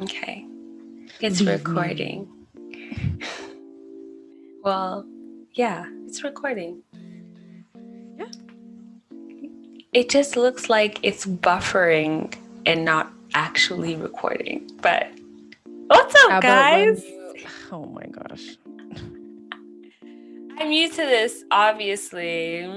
Okay. It's Leave me recording. alone. Well, yeah, it's recording. Yeah. It just looks like it's buffering and not actually recording. But what's How up, about when guys? you? Oh my gosh. I'm used to this, obviously.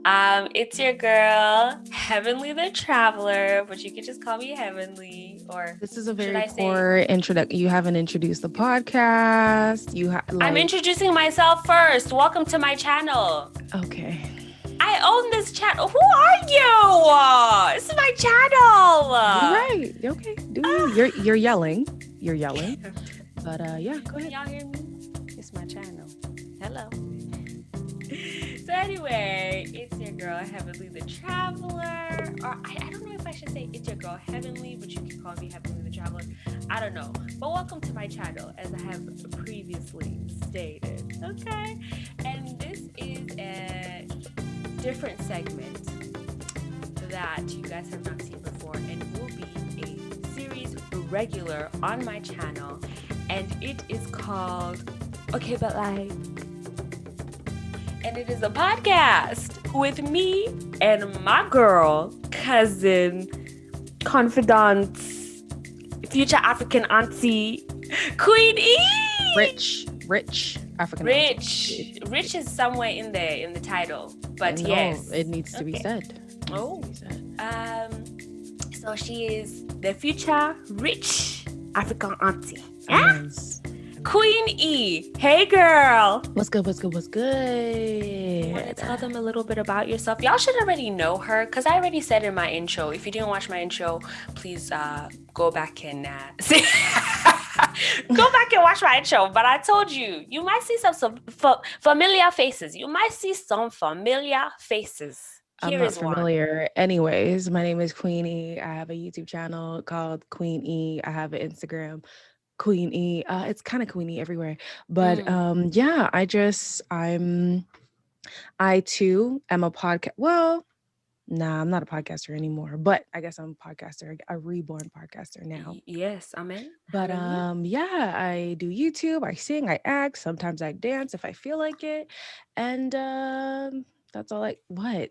It's your girl, Heavenly.the.traveller, but you can just call me Heavenly, or This is a should very I say? poor introduction. You haven't introduced the podcast. You have I'm like. introducing myself first. Welcome to my channel. Okay. I own this channel. Who are you? This is my channel. You're right. Okay. Do you? You're yelling. You're yelling. But yeah, go Can ahead. y'all hear me? It's my channel. Hello. So anyway, it's your girl Heavenly.the.traveller, or I don't know if I should say it's your girl Heavenly, but you can call me Heavenly.the.traveller. I don't know. But welcome to my channel, as I have previously stated. Okay, and this is a different segment that you guys have not seen before, and will be a series regular on my channel, and it is called Okay, but like, and it is a podcast with me and my girl, cousin, confidant, future African auntie, Queen E. Rich African auntie. Rich is somewhere in there in the title, but No, yes, it needs to be okay. said. Oh, so she is the future rich African auntie. Yeah? Yes. Queen E. Hey, girl. What's good? What's good? What's good? You want to tell them a little bit about yourself? Y'all should already know her, because I already said in my intro. If you didn't watch my intro, please go back and see. Go back and watch my intro. But I told you, you might see some familiar faces. You might see some familiar faces. I'm Here not is one. familiar. Anyways, my name is Queenie. I have a YouTube channel called Queen E. I have an Instagram, Queen E. It's kind of Queenie everywhere. But yeah, I too am a podcast. Well, nah, I'm not a podcaster anymore, but I guess I'm a podcaster, a reborn podcaster now. Yes, amen. But Hallelujah. yeah, I do YouTube, I sing, I act, sometimes I dance if I feel like it. And that's all what?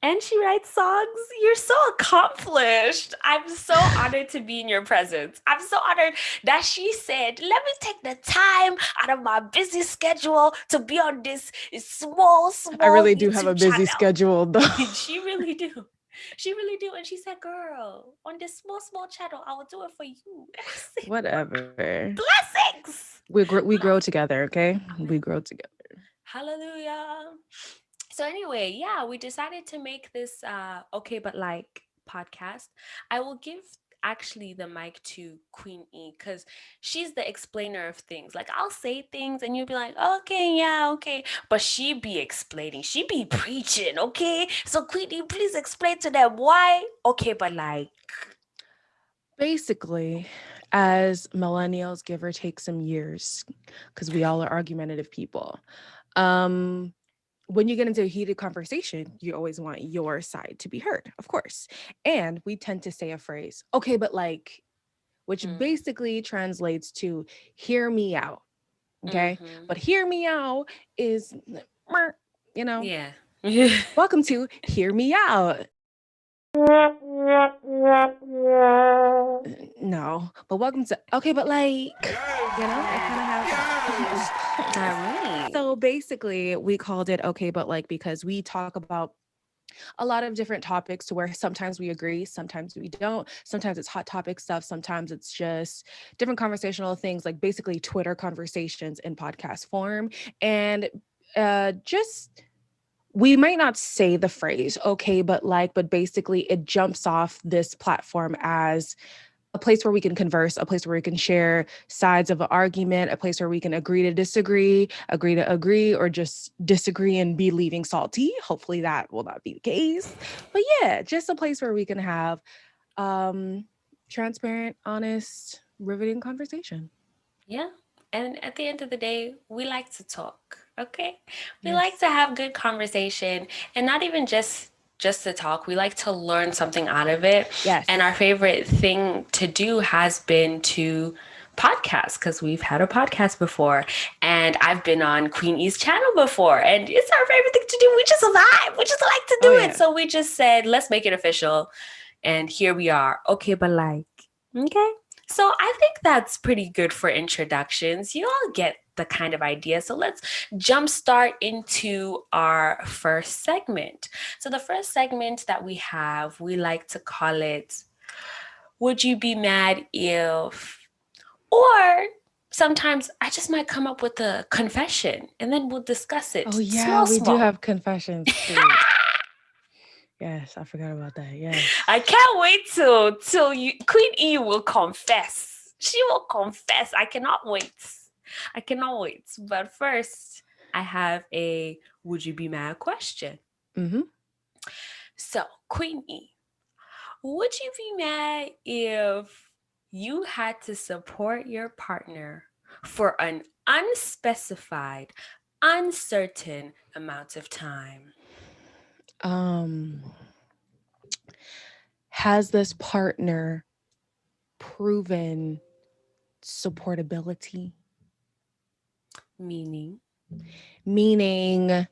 And she writes songs. You're so accomplished. I'm so honored to be in your presence. I'm so honored that she said, let me take the time out of my busy schedule to be on this small I really do have YouTube a busy channel. schedule though. She really do. She really do. And she said, girl, on this small channel, I will do it for you. And I said, Whatever. blessings. We grow together, okay? We grow together. Hallelujah. So anyway, yeah, we decided to make this okay but like podcast. I will give actually the mic to Queen E, because she's the explainer of things. Like, I'll say things and you'll be like, okay, yeah, okay, but she be explaining, she be preaching. Okay, so Queen E, please explain to them why okay but like. Basically, as millennials, give or take some years, because we all are argumentative people. Um, when you get into a heated conversation, you always want your side to be heard, of course. And we tend to say a phrase, okay, but like, which basically translates to hear me out. Okay. But hear me out is, you know, Yeah. welcome to Hear Me Out. No, but welcome to okay, but like, it kind of has that. All right. So basically, we called it okay, but like because we talk about a lot of different topics to where sometimes we agree, sometimes we don't. Sometimes it's hot topic stuff, sometimes it's just different conversational things, like basically Twitter conversations in podcast form. And just we might not say the phrase okay, but like, but basically it jumps off this platform as a place where we can converse, a place where we can share sides of an argument, a place where we can agree to disagree, agree to agree, or just disagree and be leaving salty. Hopefully that will not be the case. But yeah, just a place where we can have transparent, honest, riveting conversation. Yeah. And at the end of the day, we like to talk, okay? We like Yes. to have good conversation, and not even just just to talk. We like to learn something out of it. Yes. And our favorite thing to do has been to podcast, because we've had a podcast before, and I've been on Queen E's channel before, and it's our favorite thing to do. We just vibe. We just like to Oh do it. yeah. So we just said, let's make it official. And here we are. Okay, but like, okay. So I think that's pretty good for introductions. You all get the kind of idea. So let's jumpstart into our first segment. So the first segment that we have, we like to call it, Would You Be Mad If? Or sometimes I just might come up with a confession and then we'll discuss Oh it yeah, small, we do small. have confessions too. Yes, I forgot about that. I Yes. can't wait till you Queen E will confess. She will confess. I cannot wait. I cannot wait. But first, I have a would you be mad question. Mm-hmm. So, Queen E, would you be mad if you had to support your partner for an unspecified, uncertain amount of time? Um, has this partner proven supportability? Meaning, Meaning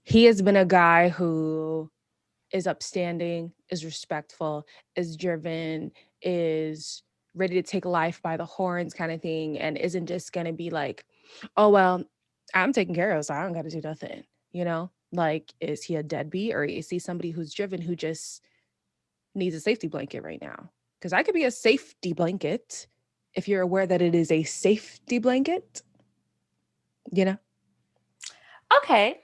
he has been a guy who is upstanding, is respectful, is driven, is ready to take life by the horns kind of thing, and isn't just going to be like, oh, well, I'm taken care of, so I don't got to do nothing. You know, like, is he a deadbeat or is he somebody who's driven who just needs a safety blanket right now? Because I could be a safety blanket if you're aware that it is a safety blanket, you know? okay.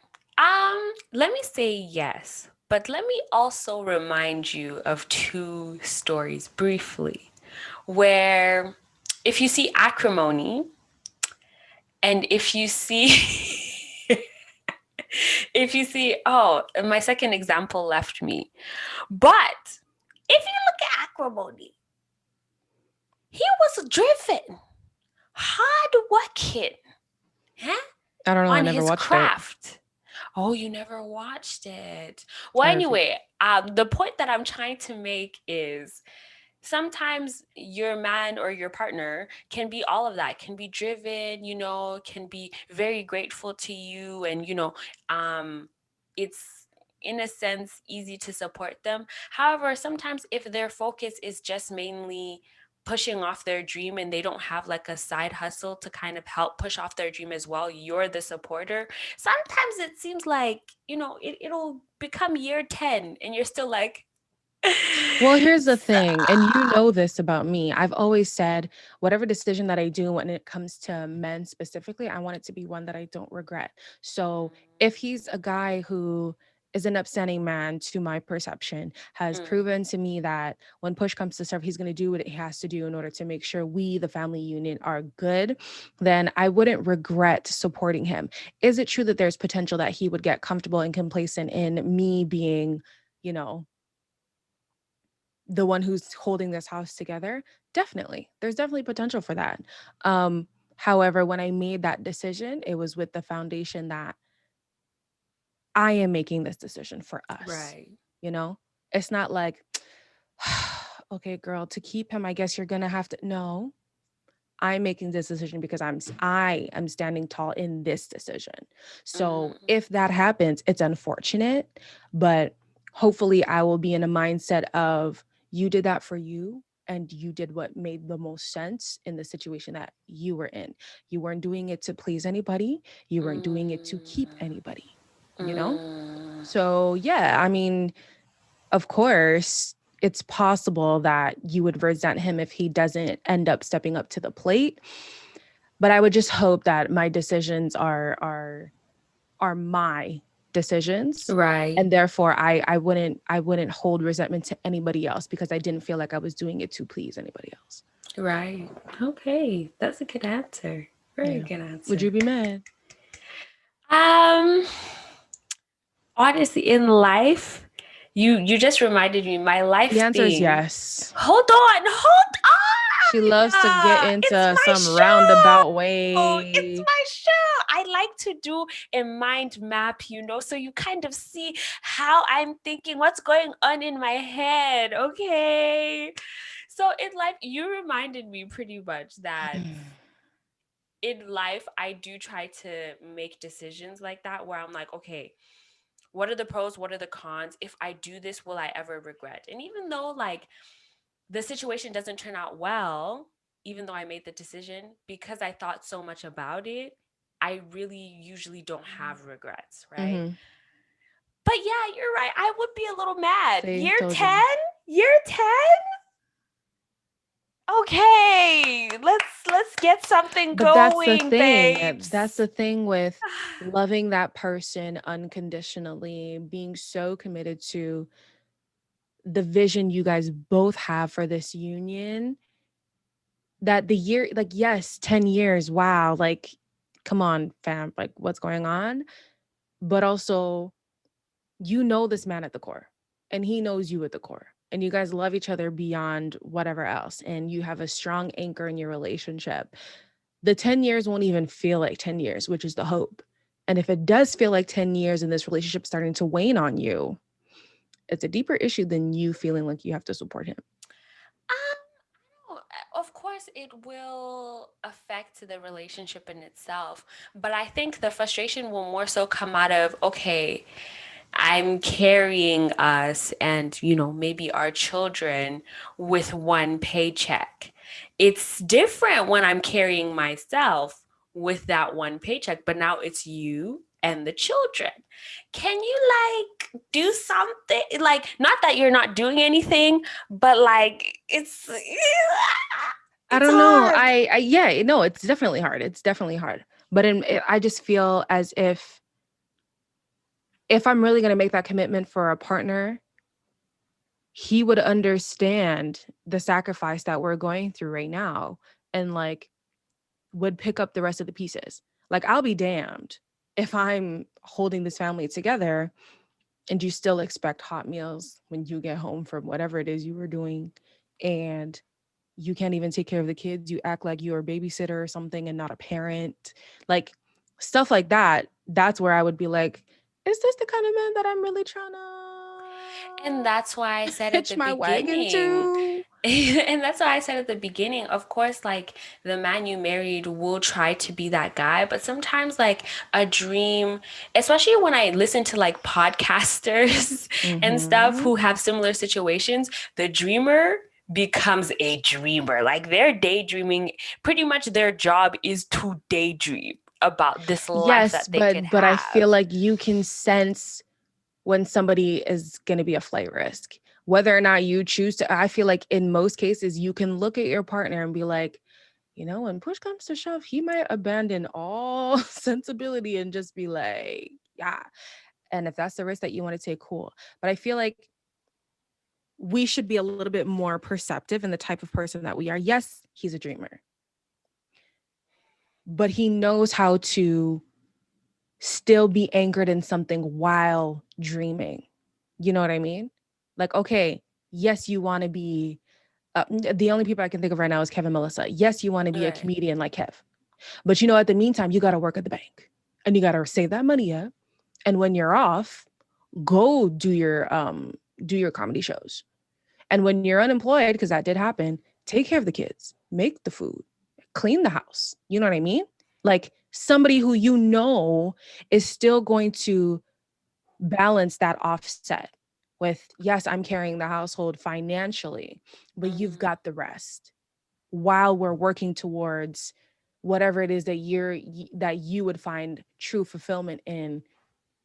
Let me say yes, but let me also remind you of two stories briefly where if you see acrimony and if you see if you see, oh, my second example left me. But if you look at acrimony, he was driven, hard working, huh? I don't know. I On never his watched it. craft. Oh, you never watched it. Well, I refuse. anyway, the point that I'm trying to make is sometimes your man or your partner can be all of that, can be driven, can be very grateful to you, and it's in a sense easy to support them. However, sometimes if their focus is just mainly pushing off their dream and they don't have like a side hustle to kind of help push off their dream as well, you're the supporter. Sometimes it seems like, it'll become year 10 and you're still like, Well, here's the thing, and you know this about me. I've always said whatever decision that I do when it comes to men specifically, I want it to be one that I don't regret. So if he's a guy who is an upstanding man to my perception, has Mm, proven to me that when push comes to shove, he's going to do what he has to do in order to make sure we, the family unit, are good, then I wouldn't regret supporting him. Is it true that there's potential that he would get comfortable and complacent in me being, you know, the one who's holding this house together? Definitely. There's definitely potential for that. Um, However, when I made that decision, it was with the foundation that I am making this decision for us. right. You know, it's not like, okay, girl, to keep him, I guess you're gonna have to. No, I'm making this decision because I am standing tall in this decision. So Mm-hmm. if that happens, it's unfortunate, but hopefully I will be in a mindset of you did that for you and you did what made the most sense in the situation that you were in. You weren't doing it to please anybody. You weren't doing it to keep anybody, you know? Mm, So yeah, I mean, of course, it's possible that you would resent him if he doesn't end up stepping up to the plate. But I would just hope that my decisions are my decisions. right. And therefore I wouldn't hold resentment to anybody else because I didn't feel like I was doing it to please anybody else. Right. Okay. That's a good answer. Very Yeah. good Would answer. you be mad? Um, Honestly, in life, you just reminded me my The life answer is thing. yes. Hold on, hold on. She loves to get Yeah, it's into my some roundabout show. It's way. my show. I like to do a mind map, so you kind of see how I'm thinking, what's going on in my head. Okay. So in life, you reminded me pretty much that in life, I do try to make decisions like that where I'm like, okay, what are the pros? What are the cons? If I do this, will I ever regret? And even though, like, the situation doesn't turn out well, even though I made the decision, because I thought so much about it, I really usually don't have regrets, right? Mm-hmm. But yeah, you're right. I would be a little mad. See, Year told you. 10? Year 10? Okay, let's get something But that's the going, thing. That's babes. the thing with loving that person unconditionally, being so committed to the vision you guys both have for this union, that the year, like, yes, 10 years, wow, like, come on, fam, like, what's going on? But also, you know this man at the core, and he knows you at the core. And you guys love each other beyond whatever else. And you have a strong anchor in your relationship. The 10 years won't even feel like 10 years, which is the hope. And if it does feel like 10 years and this relationship starting to wane on you, it's a deeper issue than you feeling like you have to support him. Of course, it will affect the relationship in itself, but I think the frustration will more so come out of, okay, I'm carrying us and, maybe our children with one paycheck. It's different when I'm carrying myself with that one paycheck, but now it's you and the children. Can you like do something? Like, not that you're not doing anything, but like I it's don't know. hard. Yeah, no, it's definitely hard. It's definitely hard. But I just feel as if I'm really going to make that commitment for a partner, he would understand the sacrifice that we're going through right now, and like would pick up the rest of the pieces. Like, I'll be damned if I'm holding this family together and you still expect hot meals when you get home from whatever it is you were doing, and you can't even take care of the kids. You act like you're a babysitter or something and not a parent. Like, stuff like that. That's where I would be like, is this the kind of man that I'm really trying And that's why I to said at hitch the my wagon beginning, to? and that's why I said at the beginning, of course, like the man you married will try to be that guy, but sometimes, like, a dream, especially when I listen to like podcasters and stuff Mm-hmm. who have similar situations, the dreamer becomes a dreamer. Like, they're daydreaming, pretty much their job is to daydream about this life Yes, that they could but I feel have. like you can sense when somebody is going to be a flight risk. Whether or not you choose to, I feel like in most cases, you can look at your partner and be like, when push comes to shove, he might abandon all sensibility and just be like, yeah. And if that's the risk that you want to take, cool. But I feel like we should be a little bit more perceptive in the type of person that we are. Yes, he's a dreamer, but he knows how to still be anchored in something while dreaming. You know what I mean? Like, okay, yes, you want to be, the only people I can think of right now is Kevin Melissa. Yes, you want to be a Right. comedian like Kev. But at the meantime, you got to work at the bank and you got to save that money up. And when you're off, go do your comedy shows. And when you're unemployed, because that did happen, take care of the kids, make the food, clean the house. You know what I mean? Like, somebody who is still going to balance that offset with, yes, I'm carrying the household financially, but you've Mhm. got the rest while we're working towards whatever it is that you would find true fulfillment in.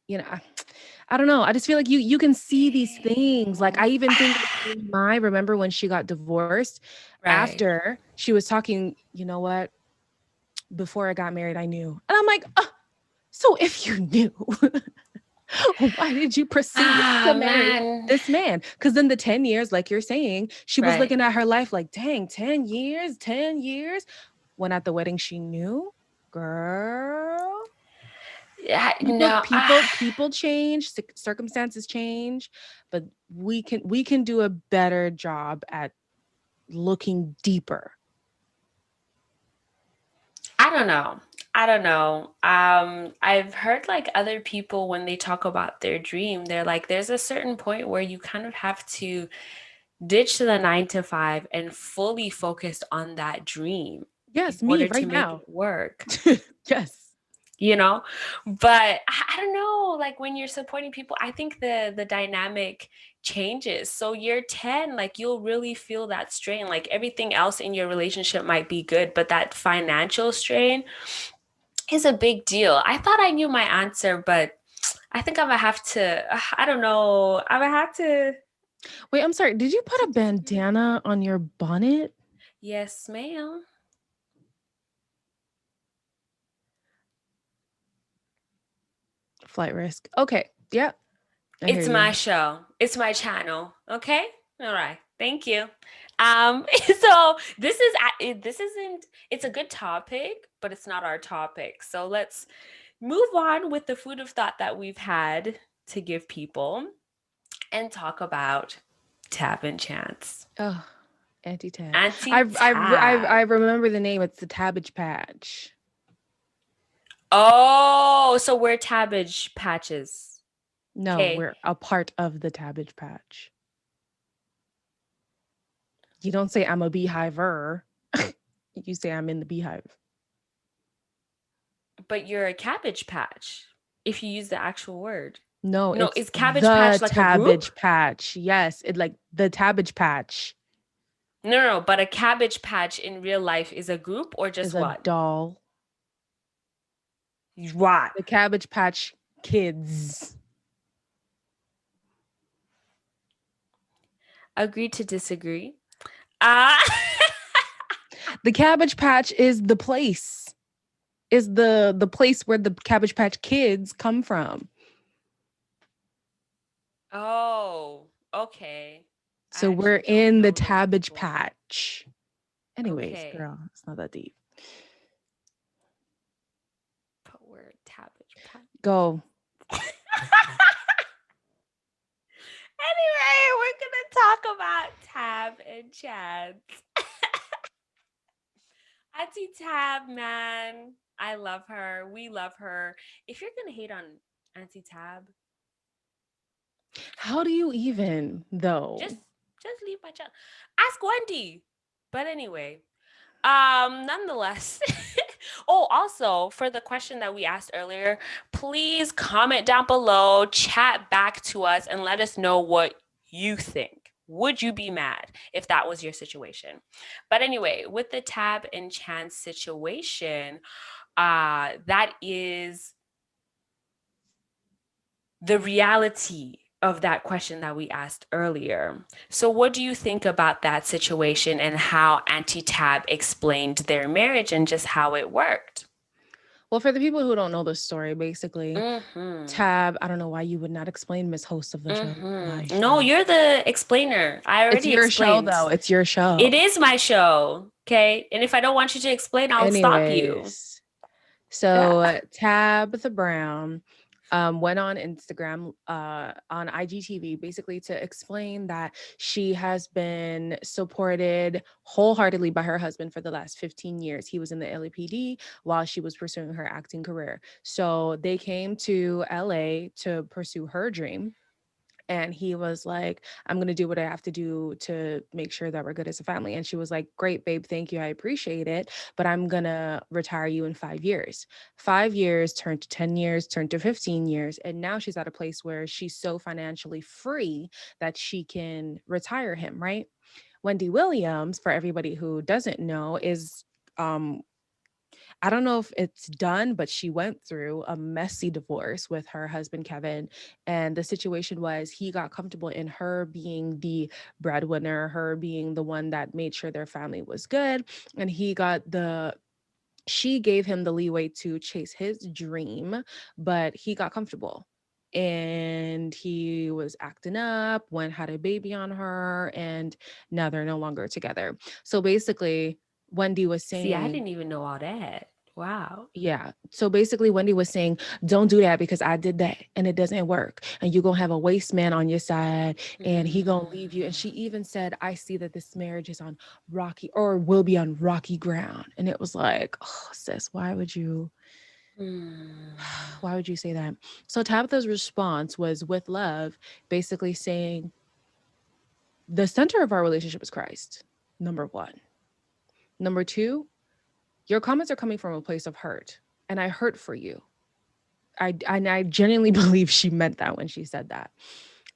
I don't know. I just feel like you can see these things. Like, I even think of my remember when she got divorced, Right. after she was talking, you know what? Before I got married, I knew. And I'm like, oh, so if you knew, why did you proceed Ah, to marry man. this man? Because then the 10 years, like you're saying, she was Right. looking at her life like, dang, 10 years, 10 years. When at the wedding, she knew, girl. Yeah, People no. people people change, circumstances change, but we can do a better job at looking deeper. I don't know. I don't know. I've heard like other people when they talk about their dream, they're like, there's a certain point where you kind of have to ditch the 9 to 5 and fully focus on that dream in Yes, me order to right make now. it work. Yes. You know, but I don't know, like when you're supporting people, I think the dynamic changes. So year 10, like you'll really feel that strain. Like everything else in your relationship might be good, but that financial strain is a big deal. I thought I knew my answer, but I think I'm gonna have to, I don't know, I'm gonna have Wait, I'm sorry. Did you put to a disagree. bandana on your bonnet? Yes, ma'am. Flight risk. Okay. Yep. I hear It's my you. show. It's my channel. Okay? All right. Thank you. So this isn't, it's a good topic, but it's not our topic. So let's move on with the food of thought that we've had to give people and talk about Tab and Chance. Oh, anti-tab. I Anti-Tab. remember the name. It's the Tabbage Patch. Oh, so we're Tabbage patches. No, Okay. we're a part of the Tabbage Patch. You don't say I'm a beehiver. You say I'm in the beehive. But you're a cabbage patch if you use the actual word. No, No, it's is Cabbage the Patch like a group? Tabbage Patch. Yes, it like the Tabbage Patch No, no, no, but a Cabbage Patch in real life is a group or just is a what? doll. What? The Cabbage Patch Kids. Agree to disagree. Ah. The Cabbage Patch is the place. Is the place where the Cabbage Patch Kids come from. Oh, okay. I So we're actually don't in the know those Tabbage people. Patch. Anyways, Okay. girl, it's not that deep. But we're Cabbage Patch. Go. Anyway, we're gonna talk about Tab and Chance. Auntie Tab, man. I love her. We love her. If you're gonna hate on Auntie Tab, How do you even though? just just leave my child. Ask Wendy. But anyway, nonetheless. Oh, also for the question that we asked earlier, please comment down below, chat back to us, and let us know what you think. Would you be mad if that was your situation? But anyway, with the Tab and Chance situation, that is the reality of that question that we asked earlier. So, what do you think about that situation and how Auntie Tab explained their marriage and just how it worked? Well, for the people who don't know the story, basically, Mm-hmm. Tab, I don't know why you would not explain, Miss Host of the show. My Mm-hmm. No, show. you're the explainer. I It's already your show explained. though. It's your It show. is my show. Okay. And if I don't want you to explain, I'll stop you. Anyways, Yeah. so Tabitha Brown went on Instagram, on IGTV, basically to explain that she has been supported wholeheartedly by her husband for the last 15 years. He was in the LAPD while she was pursuing her acting career. So they came to LA to pursue her dream, and he was like, I'm going to do what I have to do to make sure that we're good as a family. And she was like, great, babe, thank you, I appreciate it, but I'm going to retire you in 5 years. 5 years turned to 10 years, turned to 15 years, and now she's at a place where she's so financially free that she can retire him, right? Wendy Williams, for everybody who doesn't know, is um I don't know if it's done, but she went through a messy divorce with her husband, Kevin. And the situation was he got comfortable in her being the breadwinner, her being the one that made sure their family was good. And she gave him the leeway to chase his dream, but he got comfortable. And he was acting up, went had a baby on her, and now they're no longer together. So basically, Wendy was See, I saying, didn't even know all that. Wow. Yeah. So basically, Wendy was saying, don't do that because I did that and it doesn't work. And you're going to have a waste man on your side and he going to leave you. And she even said, I see that this marriage is on rocky or will be on rocky ground. And it was like, oh, sis, why would you say that? So Tabitha's response was with love, basically saying, the center of our relationship is Christ, number one. Number two, your comments are coming from a place of hurt, and I hurt for you. I genuinely believe she meant that when she said that.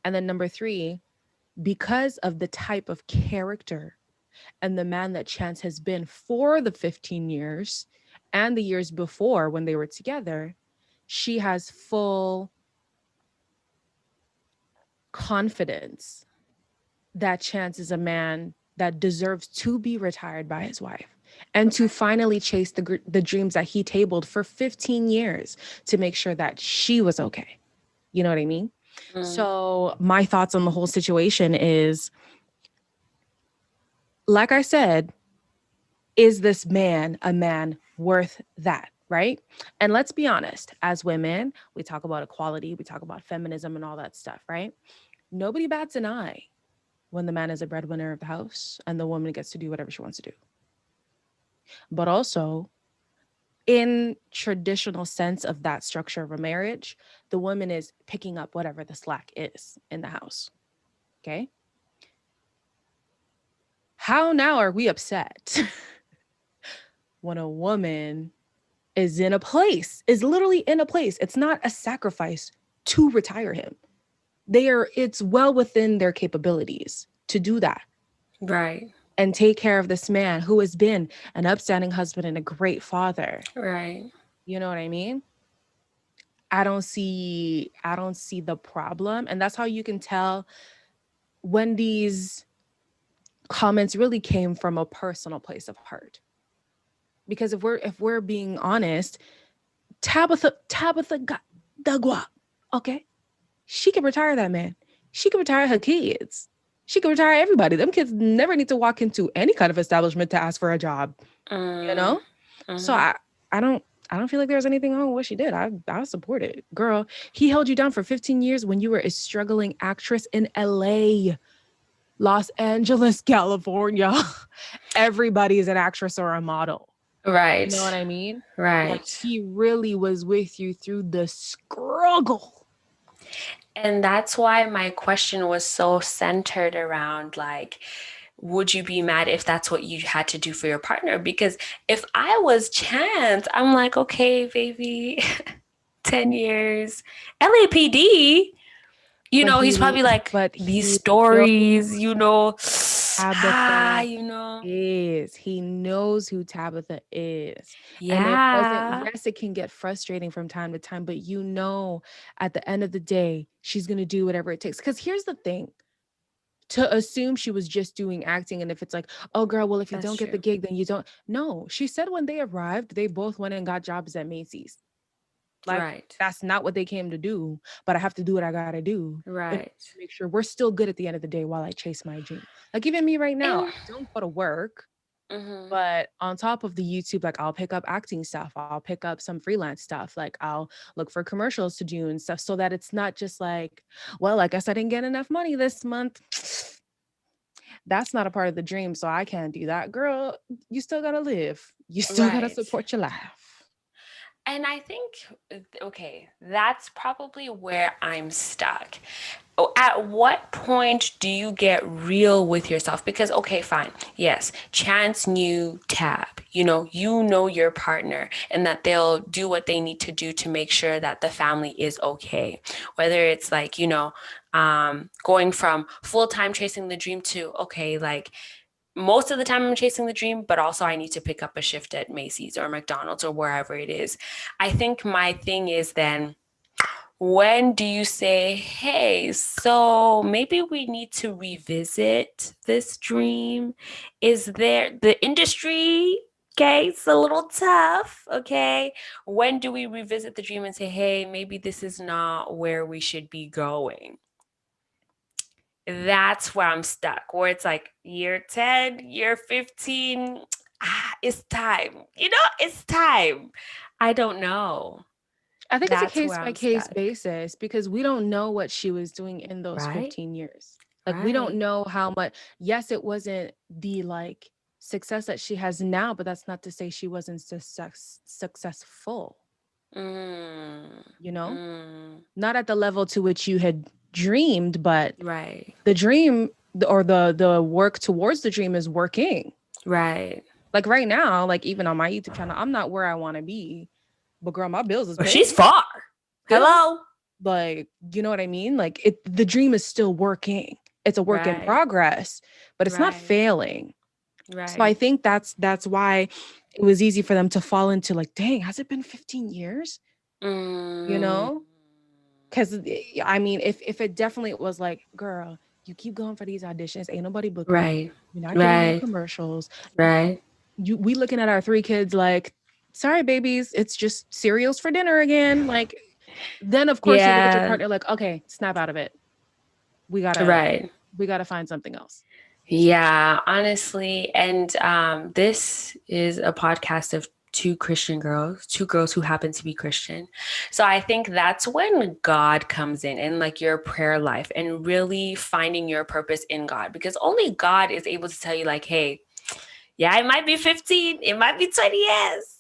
And then number three, because of the type of character and the man that Chance has been for the 15 years and the years before when they were together, she has full confidence that Chance is a man that deserves to be retired by his wife and to finally chase the dreams that he tabled for 15 years to make sure that she was okay. You know what I mean? So my thoughts on the whole situation is, like I said, is this man a man worth that? Right. And let's be honest, as women, we talk about equality, we talk about feminism and all that stuff, right? Nobody bats an eye when the man is a breadwinner of the house and the woman gets to do whatever she wants to do. But also, in traditional sense of that structure of a marriage, the woman is picking up whatever the slack is in the house. Okay. How now are we upset when a woman is in a place, is literally in a place? It's not a sacrifice to retire him. It's well within their capabilities to do that. Right. And take care of this man who has been an upstanding husband and a great father. Right. You know what I mean? I don't see the problem. And that's how you can tell when these comments really came from a personal place of hurt. Because if we're being honest, Tabitha got the guap. Okay. She can retire that man. She can retire her kids. She can retire everybody. Them kids never need to walk into any kind of establishment to ask for a job, you know? So I don't I don't feel like there's anything wrong with what she did. I support it. Girl, he held you down for 15 years when you were a struggling actress in LA, Los Angeles, California. Everybody is an actress or a model. You know what Right. I mean? Like Right. he really was with you through the struggle. And that's why my question was so centered around like, would you be mad if that's what you had to do for your partner? Because if I was Chance, I'm like, okay, baby, 10 years, LAPD, But he's he probably like, but these he knows stories, Tabitha you know. is. He knows who Tabitha is. And it wasn't, Yeah. yes, it can get frustrating from time to time, but at the end of the day, she's going to do whatever it takes. Because here's the thing, to assume she was just doing acting. And if it's like, oh, girl, well, if you That's don't get the true. gig, then you don't. No, she said when they arrived, they both went and got jobs at Macy's. Like, Right. that's not what they came to do, but I have to do what I got to do in order Right. to make sure we're still good at the end of the day while I chase my dream. Like, even me right now, And I don't go to work. mhm. But on top of the YouTube, like I'll pick up acting stuff, I'll pick up some freelance stuff, like I'll look for commercials to do and stuff so that it's not just like, well, I guess I didn't get enough money this month. That's not a part of the dream, so I can't do that. Girl, you still gotta live. You still gotta Right. support your life. And I think, okay, that's probably where I'm stuck. At what point do you get real with yourself? Because, okay, fine. Yes, Chance knew Tab. You know your partner and that they'll do what they need to do to make sure that the family is okay. Whether it's like, going from full time chasing the dream to, okay, like, most of the time I'm chasing the dream, but also I need to pick up a shift at Macy's or McDonald's or wherever it is. I think my thing is then, when do you say, hey, so maybe we need to revisit this dream? Is there the industry? Okay, it's a little tough. Okay. When do we revisit the dream and say, hey, maybe this is not where we should be going? That's where I'm stuck, where it's like year 10, year 15. it's time. It's time. I don't know. I think it's a That's case where by I'm case stuck. basis because we don't know what she was doing in those Right? 15 years. Like we don't Right. know how much, yes, it wasn't the like success that she has now, but that's not to say she wasn't successful, Mm, you know? mm, Not at the level to which you had dreamed, but right. the dream or the work towards the dream is working. Right. Like right now, like even on my YouTube channel, I'm not where I want to be, but girl, my bills is But she's paid far. still. Hello. Like, you know what I mean? Like the dream is still working. It's a work in Right. progress, but it's not Right. failing. So I Right. think that's why it was easy for them to fall into like, dang, has it been 15 years? You Mm, know? Because I mean, if it definitely was like, girl, you keep going for these auditions, ain't nobody booking you. right. You're not getting no Right. commercials. Right. We looking at our three kids like, sorry, babies, it's just cereals for dinner again. Like, then of course you look at your Yeah. partner like, okay, snap out of it. We gotta Right. we gotta find something else. Yeah, honestly. And this is a podcast of two Christian girls, two girls who happen to be Christian. So I think that's when God comes in and like your prayer life and really finding your purpose in God, because only God is able to tell you, like, hey, yeah, it might be 15, it might be 20 years,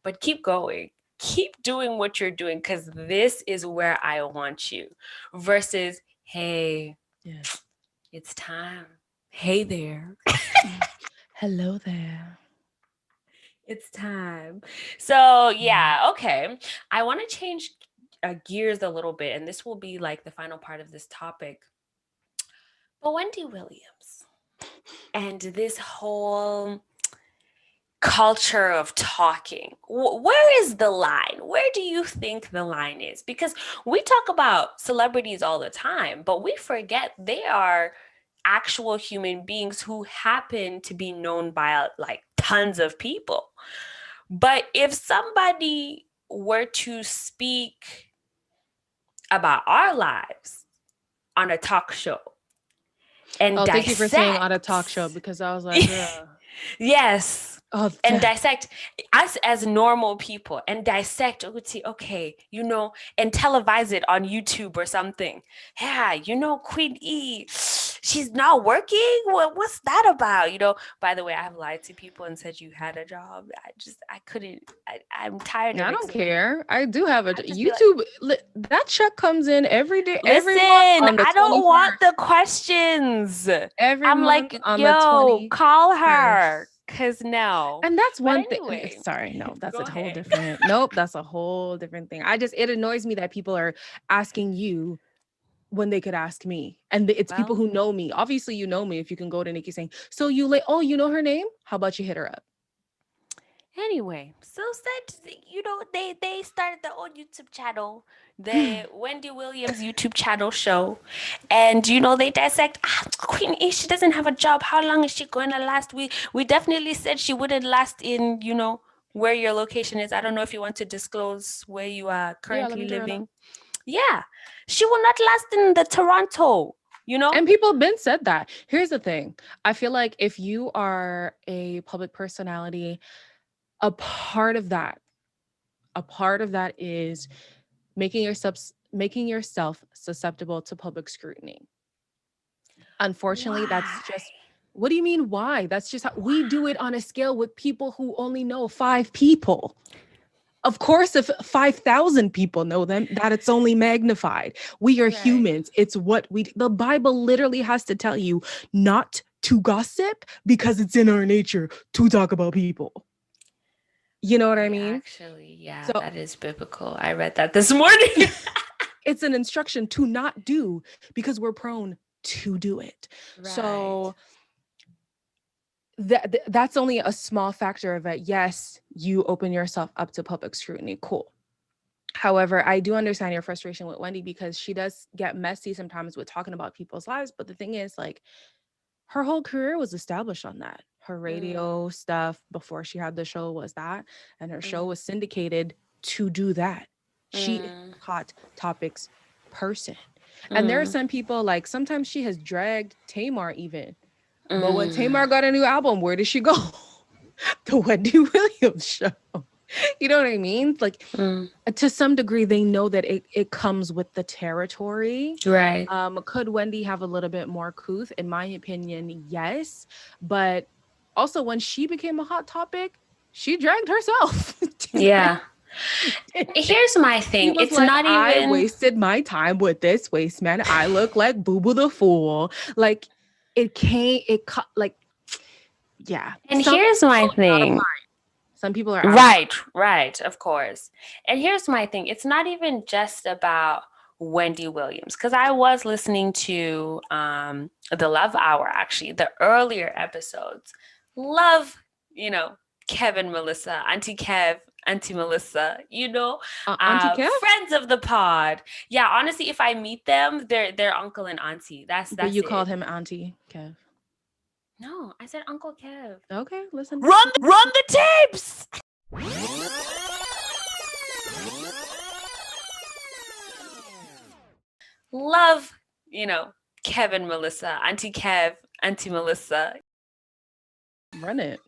but keep going. Keep doing what you're doing because this is where I want you. Versus, hey, Yes. it's time. Hey there. Hello there. It's time. So, Mm. yeah, okay. I want to change gears a little bit, and this will be like the final part of this topic. But Wendy Williams and this whole culture of talking, where is the line? Where do you think the line is? Because we talk about celebrities all the time, but we forget they are actual human beings who happen to be known by like tons of people. But if somebody were to speak about our lives on a talk show and Oh, thank you for saying on a dissect, talk show because I was like, girl. yes, Oh, and dissect us as normal people and dissect, okay, and televise it on YouTube or something. Yeah, Queen E, she's not working. What's that about? By the way, I have lied to people and said you had a job. I couldn't. I'm tired of I don't explaining. care. I do have a I just be like, YouTube. That check comes in every day, every listen, month on the I don't want 21st. the questions. Every I'm month like, on the yo, call her. 21st. Cause no. And that's But one thing. anyway, Sorry, no, that's go a whole ahead. different. Nope, that's a whole different thing. It annoys me that people are asking you when they could ask me, and it's people Well, who know me. Obviously, you know me if you can go to Nikki saying, "So you like, oh, you know her name? How about you hit her up?" anyway, so said, they started their own YouTube channel, the Wendy Williams YouTube channel show, and they dissect, Queen E, she doesn't have a job. How long is she going to last? We definitely said she wouldn't last in where your location is. I don't know if you want to disclose where you are Yeah, I live currently in Toronto. living. Yeah, she will not last in the Toronto. And people have been said that. Here's the thing. I feel like if you are a public personality, a part of that, a part of that is making yourself susceptible to public scrutiny. Unfortunately, that's Why? just what do you mean why? That's just how we do it Why? on a scale with people who only know 5 people. Of course, if 5,000 people know them, that it's only magnified. We are Right. humans. It's what the Bible literally has to tell you not to gossip because it's in our nature to talk about people. You know what I mean? Yeah, So that is biblical. I read that this morning. it's an instruction to not do because we're prone to do it. Right. So that's only a small factor of it. Yes, you open yourself up to public scrutiny. Cool. However, I do understand your frustration with Wendy because she does get messy sometimes with talking about people's lives. But the thing is, like, her whole career was established on that. Her Mm, radio stuff before she had the show was that, and her show mm, was syndicated to do that. She is mm, a hot topics person. And there are mm, some people, like, sometimes she has dragged Tamar even. But when mm. Tamar got a new album, where did she go? the Wendy Williams show. You know what I mean? Like Mm, to some degree, they know that it comes with the territory. right. Could Wendy have a little bit more couth? In my opinion, yes. But also, when she became a hot topic, she dragged herself. Yeah. She Here's my thing. was It's like, not I even, wasted my time with this waste man. I look like Boo Boo the Fool. Like, like, yeah. and here's my thing. Some people are out of Right, right, of course. And here's my thing. It's not even just about Wendy Williams, because I was listening to the Love Hour, actually, the earlier episodes. Love, you know, Kevin, Melissa, Auntie Kev, Auntie Melissa, Auntie Kev, friends of the pod. Yeah, honestly, if I meet them, they're uncle and auntie. but That's you it. called him Auntie Kev. No, I said Uncle Kev. Okay, listen. Run the tapes. Love, Kevin, Melissa, Auntie Kev, Auntie Melissa. Run it.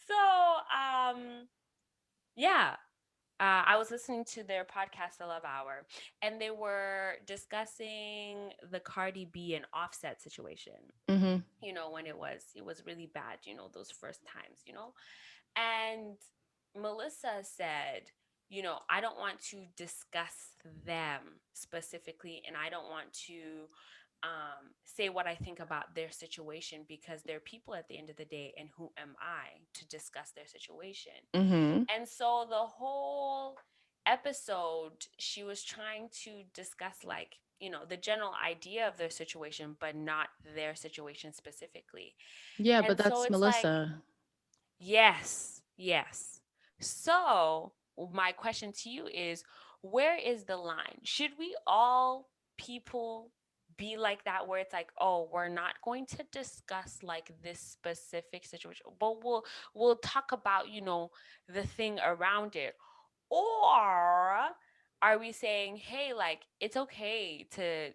So, yeah, I was listening to their podcast, The Love Hour, and they were discussing the Cardi B and Offset situation. Mm-hmm. When it was really bad. Those first times. And Melissa said, I don't want to discuss them specifically, and I don't want to say what I think about their situation, because they're people at the end of the day, and who am I to discuss their situation? Mm-hmm. And so the whole episode, she was trying to discuss, like, the general idea of their situation, but not their situation specifically. Yeah, but And so that's it's like, Melissa. yes, yes. So, my question to you is, where is the line? Should we all people be like that, where it's like, oh, we're not going to discuss like this specific situation, but we'll talk about, the thing around it? Or are we saying, hey, like, it's okay to,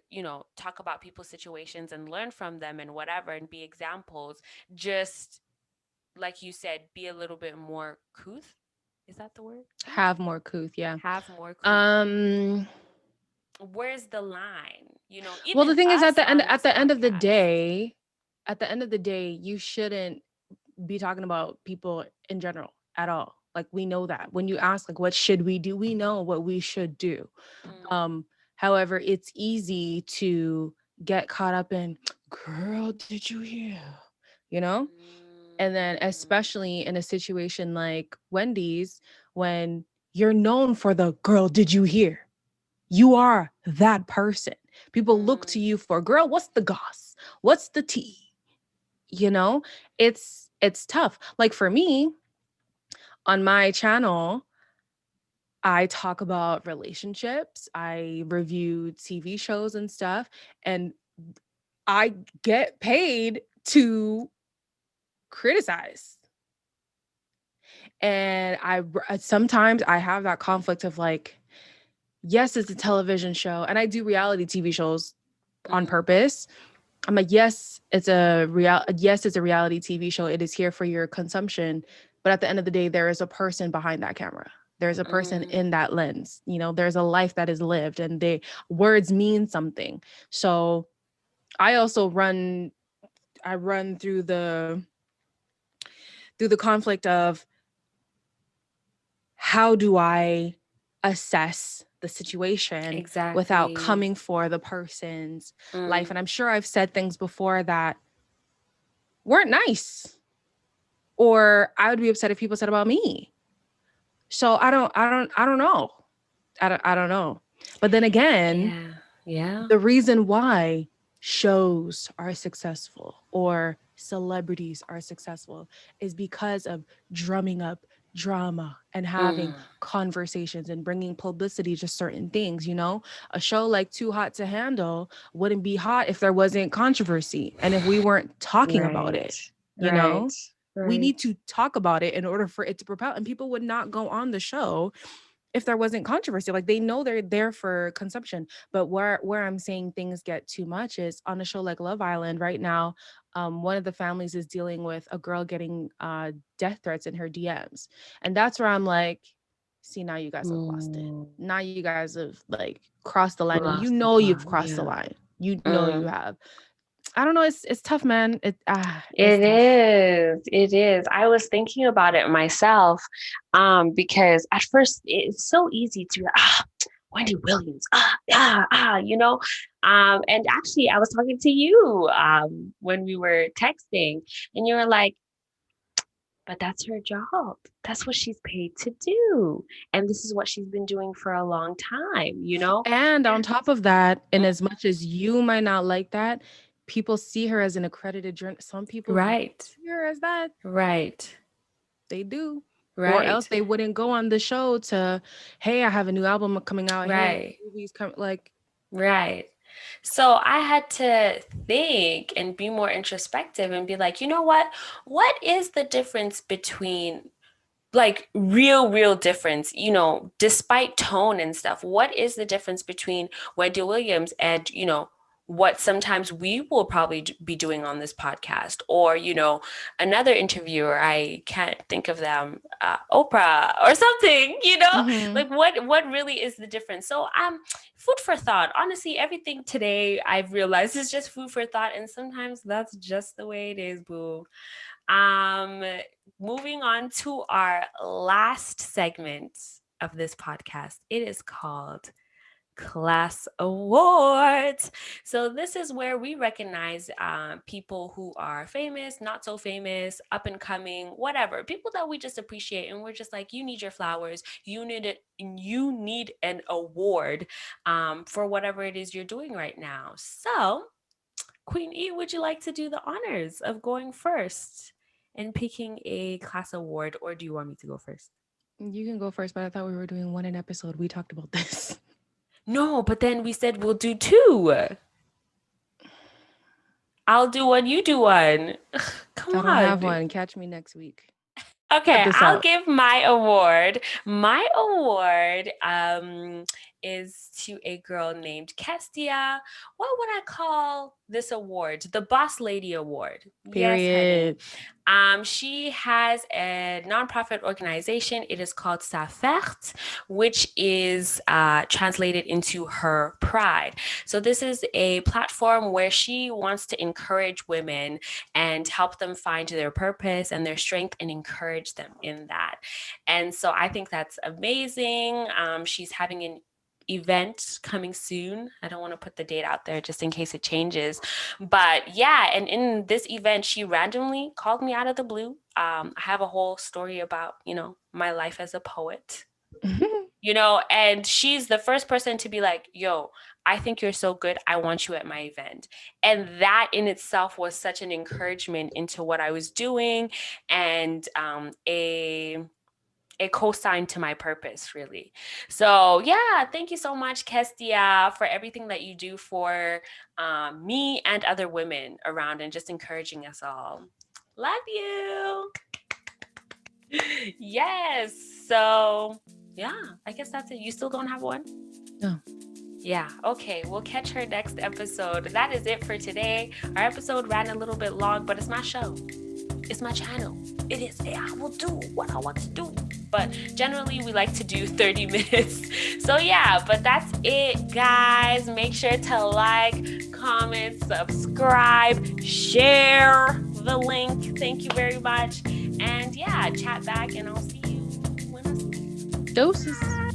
talk about people's situations and learn from them and whatever and be examples, just like you said, be a little bit more couth. Is that the word? Couth? Have more couth, yeah. Have more couth. Um Where's the line? well, the Even thing is, us on at this the end of the podcast. day, you shouldn't be talking about people in general at all. Like, we know that. When you ask like what should we do, we know what we should do. Mm, Um, However, it's easy to get caught up in, girl, did you hear? You know? And then mm, especially in a situation like Wendy's, when you're known for the girl, did you hear? You are that person. People look to mm, you for, girl, what's the goss? What's the tea? You know, it's tough. Like for me, on my channel, I talk about relationships, I review TV shows and stuff, and I get paid to criticize. And sometimes I have that conflict of like, yes, it's a television show, and I do reality TV shows on mm, purpose. I'm like, yes, it's a reality TV show. It is here for your consumption. But at the end of the day, there is a person behind that camera. There's a person mm. in that lens. There's a life that is lived, and words mean something. So I also run through the conflict of, how do I assess the situation without Exactly. coming for the person's life? Mm, And I'm sure I've said things before that weren't nice, or I would be upset if people said about me. So I don't know. I don't know. But then again, yeah. Yeah. the reason why shows are successful or celebrities are successful is because of drumming up drama and having Mm, conversations and bringing publicity to certain things. A show like Too Hot to Handle wouldn't be hot if there wasn't controversy and if we weren't talking about right. it. you Right. know we Right. need to talk about it in order for it to propel, and people would not go on the show if there wasn't controversy. Like, they know they're there for consumption. But where I'm saying things get too much is on a show like Love Island right now. one of the families is dealing with a girl getting death threats in her DMs. And that's where I'm like, see, now you guys have lost it. Mm, Now you guys have like crossed the line, and you lost the know you've plot. crossed the Yeah. line. You know you Mm. have. I don't know. It's tough, man. It's It tough. is. It is. I was thinking about it myself, because at first it's so easy to Wendy Williams, and actually I was talking to you when we were texting, and you were like, but that's her job. That's what she's paid to do, and this is what she's been doing for a long time, you know? And on top of that, in Mm, as much as you might not like that, people see her as an accredited journalist. Some people do right, see her as that. right, They do. Or else right, they wouldn't go on the show to, hey, I have a new album coming out. Hey, I have right. movies coming. Like, Right. So I had to think and be more introspective and be like, you know what? What is the difference between like real difference, despite tone and stuff? What is the difference between Wendy Williams and, what sometimes we will probably be doing on this podcast, or another interviewer, I can't think of them, Oprah or something, mhm. like what really is the difference? So food for thought. Honestly, everything today I've realized is just food for thought, and sometimes that's just the way it is, boo. um Moving on to our last segment of this podcast. It is called Class Awards. So this is where we recognize people who are famous, not so famous, up and coming, whatever. People that we just appreciate, and we're just like, you need your flowers. You need it. You need an award for whatever it is you're doing right now. So, Queen E, would you like to do the honors of going first and picking a class award, or do you want me to go first? You can go first, but I thought we were doing one an episode. We talked about this. No, but then we said we'll do two. I'll do one, you do one. Come I don't have on. one. Catch me next week. Cut Okay, this I'll out. give my award. My award is to a girl named Kestia. What would I call this award? The Boss Lady Award. Yes, honey. Period. She has a nonprofit organization. It is called Safert, which is translated into her pride. So this is a platform where she wants to encourage women and help them find their purpose and their strength and encourage them in that. And so I think that's amazing. She's having an event coming soon. I don't want to put the date out there just in case it changes. But yeah, and in this event, she randomly called me out of the blue. I have a whole story about, my life as a poet. And she's the first person to be like, yo, I think you're so good. I want you at my event. And that in itself was such an encouragement into what I was doing, and a cosign to my purpose, really. So yeah, thank you so much, Kestia, for everything that you do for me and other women around, and just encouraging us all. Love you. Yes. So yeah, I guess that's it. You still don't have one? No. Yeah, okay. We'll catch her next episode. That is it for today. Our episode ran a little bit long, but it's my show. It's my channel. It is. I will do what I want to do. But generally, we like to do 30 minutes. So yeah, but that's it, guys. Make sure to like, comment, subscribe, share the link. Thank you very much. And yeah, chat back, and I'll see you when I see you. Doses. Bye.